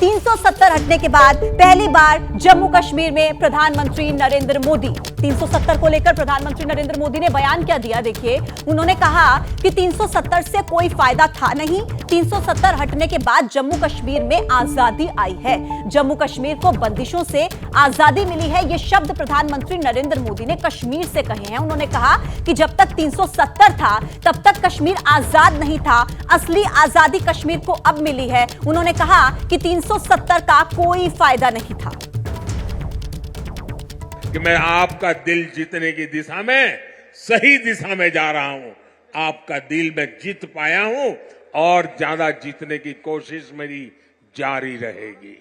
370 हटने के बाद पहली बार जम्मू कश्मीर में प्रधानमंत्री नरेंद्र मोदी 370 को लेकर प्रधानमंत्री नरेंद्र मोदी ने बयान क्या दिया, देखिए। उन्होंने कहा कि 370 से कोई फायदा था नहीं, 370 हटने के बाद जम्मू कश्मीर में आजादी आई है, जम्मू कश्मीर को बंदिशों से आजादी मिली है। ये शब्द प्रधानमंत्री नरेंद्र मोदी ने कश्मीर से कहे हैं। उन्होंने कहा कि जब तक 370 था तब तक कश्मीर आजाद नहीं था, असली आजादी कश्मीर को अब मिली है। उन्होंने कहा कि 370 का कोई फायदा नहीं था। कि मैं आपका दिल जीतने की दिशा में सही दिशा में जा रहा हूं, आपका दिल मैं जीत पाया हूं और ज्यादा जीतने की कोशिश मेरी जारी रहेगी।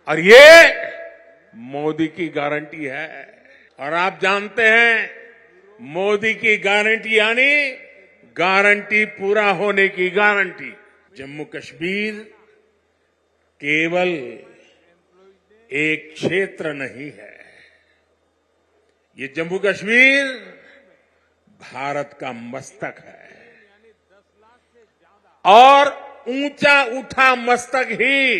और ये मोदी की गारंटी है। और आप जानते हैं मोदी की गारंटी यानी गारंटी पूरा होने की गारंटी। जम्मू कश्मीर केवल एक क्षेत्र नहीं है, ये जम्मू कश्मीर भारत का मस्तक है और ऊंचा उठा मस्तक ही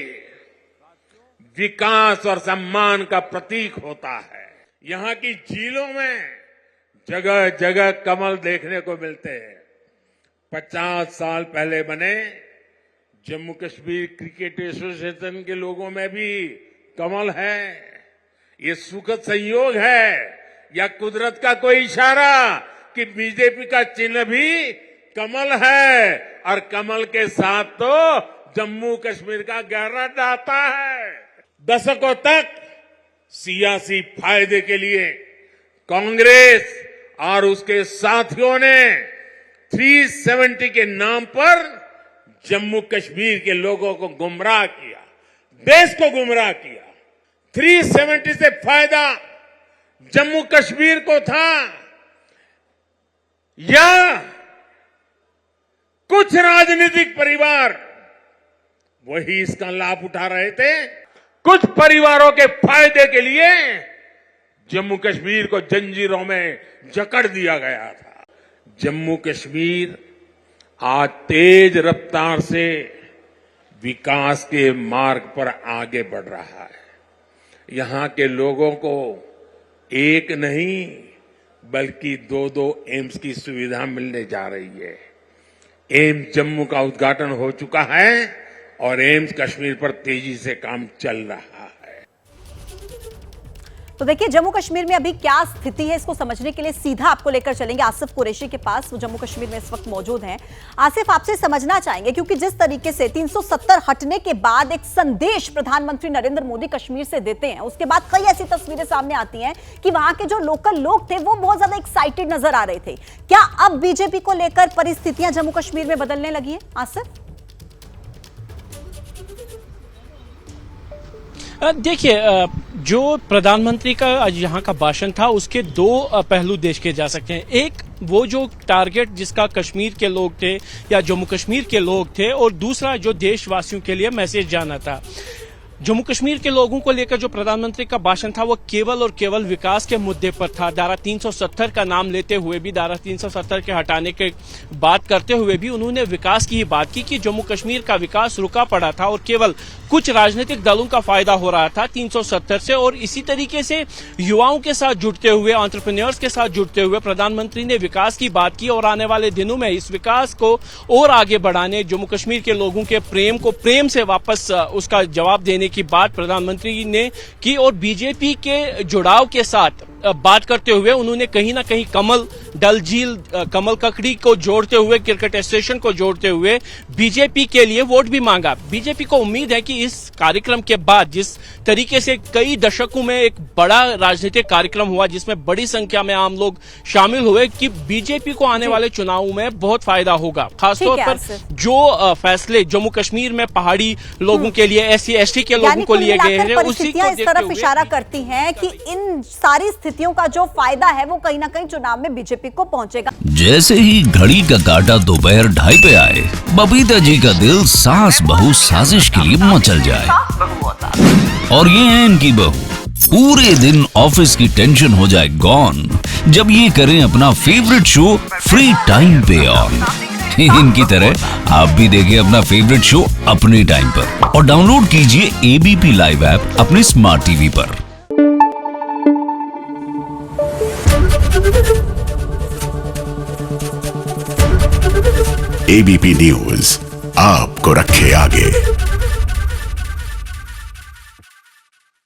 विकास और सम्मान का प्रतीक होता है। यहां की झीलों में जगह जगह कमल देखने को मिलते हैं। 50 साल पहले बने जम्मू कश्मीर क्रिकेट एसोसिएशन के लोगों में भी कमल है। ये सुखद संयोग है या कुदरत का कोई इशारा कि बीजेपी का चिन्ह भी कमल है और कमल के साथ तो जम्मू कश्मीर का गहरा नाता है। दशकों तक सियासी फायदे के लिए कांग्रेस और उसके साथियों ने 370 के नाम पर जम्मू कश्मीर के लोगों को गुमराह किया, देश को गुमराह किया। 370 से फायदा जम्मू कश्मीर को था या कुछ राजनीतिक परिवार वही इसका लाभ उठा रहे थे। कुछ परिवारों के फायदे के लिए जम्मू कश्मीर को जंजीरों में जकड़ दिया गया था। जम्मू कश्मीर आज तेज रफ्तार से विकास के मार्ग पर आगे बढ़ रहा है। यहां के लोगों को एक नहीं बल्कि 2-2 एम्स की सुविधा मिलने जा रही है। एम्स जम्मू का उद्घाटन हो चुका है और एम्स कश्मीर पर तेजी से काम चल रहा है। तो देखिए जम्मू कश्मीर में अभी क्या स्थिति है, इसको समझने के लिए सीधा आपको लेकर चलेंगे आसिफ कुरैशी के पास। वो जम्मू कश्मीर में इस वक्त मौजूद हैं। आसिफ, आपसे समझना चाहेंगे क्योंकि जिस तरीके से 370 हटने के बाद एक संदेश प्रधानमंत्री नरेंद्र मोदी कश्मीर से देते हैं, उसके बाद कई ऐसी तस्वीरें सामने आती हैं कि वहां के जो लोकल लोग थे वो बहुत ज्यादा एक्साइटेड नजर आ रहे थे। क्या अब बीजेपी को लेकर परिस्थितियां जम्मू कश्मीर में बदलने लगी है आसिफ? देखिए, जो प्रधानमंत्री का आज यहाँ का भाषण था उसके 2 पहलू देखे जा सकते हैं। एक वो जो टारगेट जिसका कश्मीर के लोग थे या जम्मू कश्मीर के लोग थे, और दूसरा जो देशवासियों के लिए मैसेज जाना था। जम्मू कश्मीर के लोगों को लेकर जो प्रधानमंत्री का भाषण था वो केवल और केवल विकास के मुद्दे पर था। धारा 370 का नाम लेते हुए भी, धारा 370 के हटाने की बात करते हुए भी उन्होंने विकास की ही बात की कि जम्मू कश्मीर का विकास रुका पड़ा था और केवल कुछ राजनीतिक दलों का फायदा हो रहा था 370 से। और इसी तरीके से युवाओं के साथ जुड़ते हुए, एंटरप्रेन्योर्स के साथ जुड़ते हुए प्रधानमंत्री ने विकास की बात की और आने वाले दिनों में इस विकास को और आगे बढ़ाने, जम्मू कश्मीर के लोगों के प्रेम को प्रेम से वापस उसका जवाब देने की बात प्रधानमंत्री ने की। और बीजेपी के जुड़ाव के साथ बात करते हुए उन्होंने कहीं ना कहीं कमल, डल झील, कमल ककड़ी को जोड़ते हुए, क्रिकेट स्टेशन को जोड़ते हुए बीजेपी के लिए वोट भी मांगा। बीजेपी को उम्मीद है कि इस कार्यक्रम के बाद, जिस तरीके से कई दशकों में एक बड़ा राजनीतिक कार्यक्रम हुआ जिसमें बड़ी संख्या में आम लोग शामिल हुए, कि बीजेपी को आने वाले चुनावों में बहुत फायदा होगा। खासतौर पर जो फैसले जम्मू कश्मीर में पहाड़ी लोगों के लिए, SC/ST के लोगों को लिए गए हैं, उसी को इस तरफ इशारा करती हैं कि इन सारी स्थितियों का जो फायदा है वो कहीं ना कहीं चुनाव में बीजेपी को पहुंचेगा। जैसे ही घड़ी का काटा दोपहर 2:30 पे आए, बबीता जी का दिल सास बहू साजिश के लिए मचल जाए। और ये है इनकी बहू, पूरे दिन ऑफिस की टेंशन हो जाए गॉन जब ये करें अपना फेवरेट शो फ्री टाइम पे ऑन। इनकी तरह आप भी देखिए अपना फेवरेट शो अपने टाइम पर और डाउनलोड कीजिए एबीपी लाइव ऐप अपने स्मार्ट टीवी पर। एबीपी न्यूज आपको रखे आगे।